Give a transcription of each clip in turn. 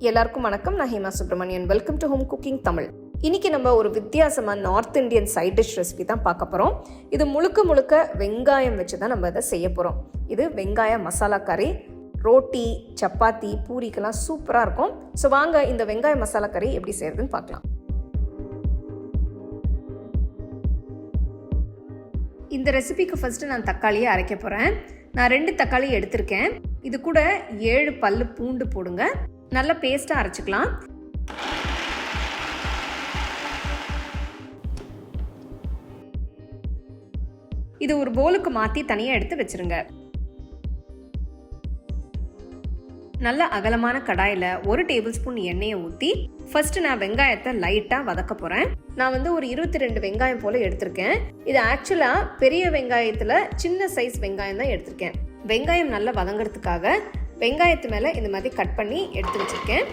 எல்லாருக்கும் வணக்கம். நான் Hema Subramanian. Welcome to home cooking Tamil. இன்னைக்கு நம்ம ஒரு வித்தியாசமாக north Indian side dish recipe தான் பார்க்க போகிறோம். இது முழுக்க வெங்காயம் வச்சு தான் நம்ம இதை செய்ய போகிறோம். இது வெங்காய மசாலா கறி. ரோட்டி, சப்பாத்தி, பூரிக்கெல்லாம் சூப்பராக இருக்கும். ஸோ வாங்க இந்த வெங்காய மசாலா கறி எப்படி செய்யறதுன்னு பார்க்கலாம். இந்த ரெசிபிக்கு ஃபஸ்ட்டு நான் தக்காளியை அரைக்க போகிறேன். நான் 2 தக்காளி எடுத்திருக்கேன். இது கூட 7 பல்லு பூண்டு போடுங்க. நல்ல பேஸ்ட்டாக அரைச்சிக்கலாம். இது ஒரு பவுலுக்கு மாற்றி தனியாக எடுத்து வச்சிருங்க. நல்ல அகலமான கடாயில் 1 டேபிள் ஸ்பூன் எண்ணெயை ஊற்றி ஃபர்ஸ்ட் நான் வெங்காயத்தை லைட்டாக வதக்க போகிறேன். நான் ஒரு 22 வெங்காயம் போல் எடுத்திருக்கேன். இது ஆக்சுவலாக பெரிய வெங்காயத்தில் சின்ன சைஸ் வெங்காயம் தான் எடுத்திருக்கேன். வெங்காயம் நல்லா வதங்கிறதுக்காக வெங்காயத்து மேலே இந்த மாதிரி கட் பண்ணி எடுத்து வச்சுருக்கேன்.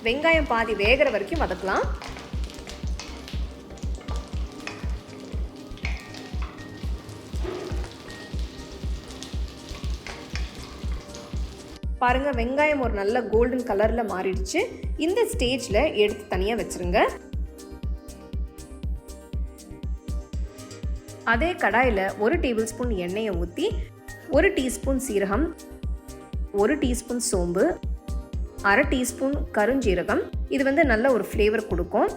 வெங்காயம் பாதி வேகிற வரைக்கும் வதக்கலாம். பாருங்க, வெங்காயம் ஒரு நல்ல கோல்டன் கலரில் மாறிடுச்சு. இந்த ஸ்டேஜில் எடுத்து தனியாக வச்சுருங்க. அதே கடாயில் 1 டேபிள் ஸ்பூன் எண்ணெயை ஊற்றி 1 டீஸ்பூன் சீரகம், 1 டீஸ்பூன் சோம்பு, 1/2 டீஸ்பூன் கருஞ்சீரகம். இது நல்ல ஒரு ஃப்ளேவர் கொடுக்கும்.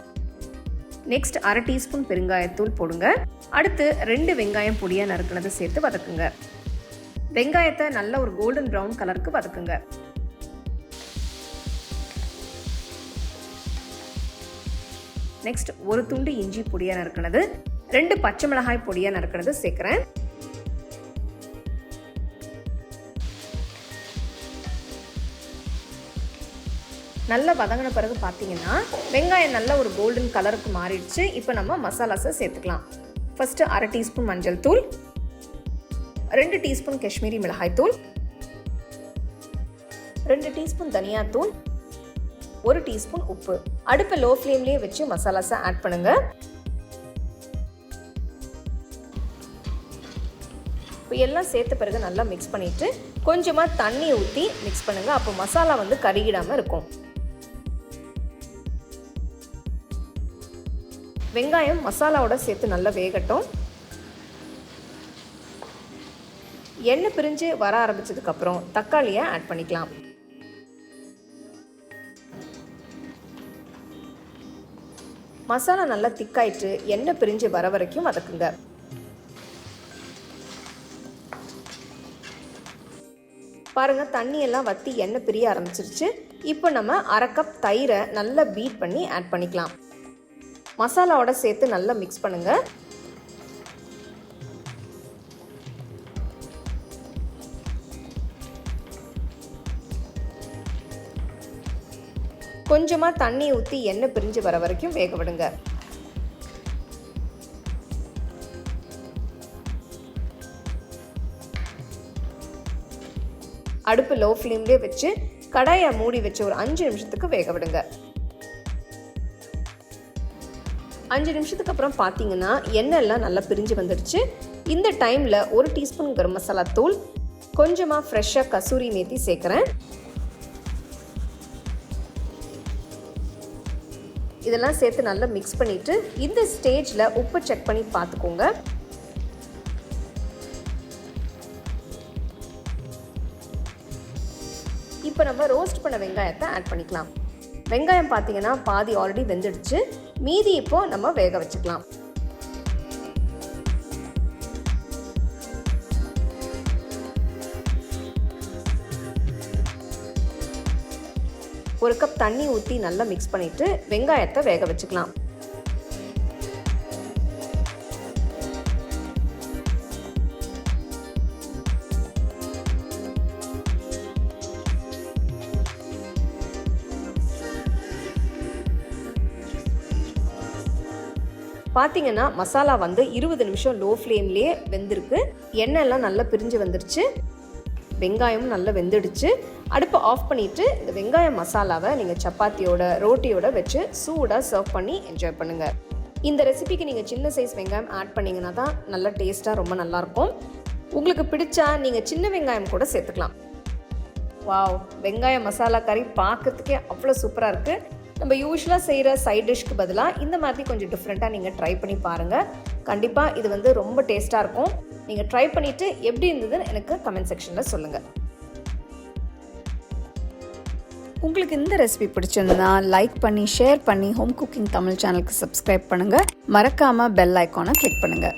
நெக்ஸ்ட் 1/2 டீஸ்பூன் பெருங்காயத்தூள் போடுங்க. அடுத்து 2 வெங்காயம் பொடியாக நறுக்கினதை சேர்த்து வதக்குங்க. வெங்காயத்தை நல்ல ஒரு கோல்டன் ப்ரௌன் கலருக்கு வதக்குங்க. நெக்ஸ்ட் 1 துண்டு இஞ்சி பொடியாக நறுக்கினது, 2 பச்சை மிளகாய் பொடியாக நறுக்கினது சேர்க்குறேன். நல்லா வதங்கின பிறகு பார்த்தீங்கன்னா வெங்காயம் நல்ல ஒரு கோல்டன் கலருக்கு மாறிடுச்சு. இப்போ நம்ம மசாலாஸை சேர்த்துக்கலாம். ஃபர்ஸ்ட் 1/2 டீஸ்பூன் மஞ்சள் தூள், 2 டீஸ்பூன் காஷ்மீரி மிளகாய் தூள், 2 டீஸ்பூன் தனியாத்தூள், 1 டீஸ்பூன் உப்பு. அடுப்பை லோ ஃப்ளேம்லேயே வச்சு மசாலாஸை ஆட் பண்ணுங்க. இப்போ எல்லாம் சேர்த்த பிறகு நல்லா மிக்ஸ் பண்ணிட்டு கொஞ்சமாக தண்ணி ஊற்றி மிக்ஸ் பண்ணுங்க. அப்போ மசாலா கருகிடாமல் இருக்கும். வெங்காயம் மசாலாவோட சேர்த்து நல்லா வேகட்டும். எண்ணெய் பிரிஞ்சு வர ஆரம்பிச்சதுக்கப்புறம் தக்காளியை ஆட் பண்ணிக்கலாம். மசாலா நல்லா திக்காயிட்டு எண்ணெய் பிரிஞ்சு வர வரைக்கும் வதக்குங்க. பாருங்க, தண்ணி எல்லாம் வற்றி எண்ணெய் பிரிய ஆரம்பிச்சிருச்சு. இப்போ நம்ம 1/2 கப் தயிரை நல்லா பீட் பண்ணி ஆட் பண்ணிக்கலாம். மசாலாவோட சேர்த்து நல்லா மிக்ஸ் பண்ணுங்க. கொஞ்சமா தண்ணி ஊற்றி எண்ணெய் பிரிஞ்சு வர வரைக்கும் வேக விடுங்க. அடுப்பு லோ ஃப்ளேம்லேயே வச்சு கடாயை மூடி வச்சு ஒரு 5 நிமிஷத்துக்கு வேக விடுங்க. 5 நிமிஷத்துக்கு அப்புறம் பார்த்தீங்கன்னா எண்ணெய் எல்லாம் நல்லா பிரிஞ்சு வந்துடுச்சு. இந்த டைமில் 1 டீஸ்பூன் கரம் மசாலா தூள், கொஞ்சமாக ஃப்ரெஷ்ஷாக கசூரி மேத்தி சேர்க்குறேன். இதெல்லாம் சேர்த்து நல்லா மிக்ஸ் பண்ணிவிட்டு இந்த ஸ்டேஜில் உப்பு செக் பண்ணி பார்த்துக்கோங்க. இப்போ நம்ம ரோஸ்ட் பண்ண வெங்காயத்தை ஆட் பண்ணிக்கலாம். வெங்காயம் பார்த்தீங்கன்னா பாதி ஆல்ரெடி வெந்துடுச்சு. மீதி இப்போ நம்ம வேக வச்சுக்கலாம். ஒரு கப் தண்ணி ஊற்றி நல்லா மிக்ஸ் பண்ணிட்டு வெங்காயத்தை வேக வச்சுக்கலாம். பார்த்தீங்கன்னா மசாலா 20 நிமிஷம் லோ ஃப்ளேம்லேயே வெந்திருக்கு. எண்ணெய் எல்லாம் நல்லா பிரிஞ்சு வந்துருச்சு. வெங்காயமும் நல்லா வெந்துடுச்சு. அடுப்பை ஆஃப் பண்ணிவிட்டு இந்த வெங்காய மசாலாவை நீங்கள் சப்பாத்தியோட ரோட்டியோட வச்சு சூடாக சர்வ் பண்ணி என்ஜாய் பண்ணுங்கள். இந்த ரெசிபிக்கு நீங்கள் சின்ன சைஸ் வெங்காயம் ஆட் பண்ணிங்கன்னா தான் நல்லா டேஸ்ட்டாக ரொம்ப நல்லாயிருக்கும். உங்களுக்கு பிடிச்சா நீங்கள் சின்ன வெங்காயம் கூட சேர்த்துக்கலாம். வாவ், வெங்காய மசாலா கறி பார்க்கறதுக்கே அவ்வளோ சூப்பராக இருக்குது. நம்ம யூஸ்வலாக செய்கிற சைட் டிஷ்க்கு பதிலாக இந்த மாதிரி கொஞ்சம் டிஃப்ரெண்ட்டாக நீங்கள் ட்ரை பண்ணி பாருங்கள். கண்டிப்பாக இது வந்து ரொம்ப டேஸ்ட்டாக இருக்கும். நீங்கள் ட்ரை பண்ணிவிட்டு எப்படி இருந்ததுன்னு எனக்கு கமெண்ட் செக்ஷனில் சொல்லுங்கள். உங்களுக்கு இந்த ரெசிபி பிடிச்சிருந்தா லைக் பண்ணி ஷேர் பண்ணி ஹோம் குக்கிங் தமிழ் சேனலுக்கு சப்ஸ்கிரைப் பண்ணுங்கள். மறக்காமல் பெல் ஐக்கானை கிளிக் பண்ணுங்கள்.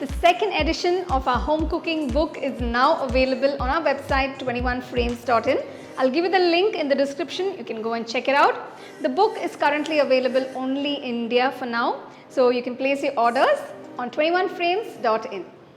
The second edition of our home cooking book is now available on our website 21frames.in. I'll give you the link in the description. You can go and check it out. The book is currently available only in India for now, so you can place your orders on 21frames.in.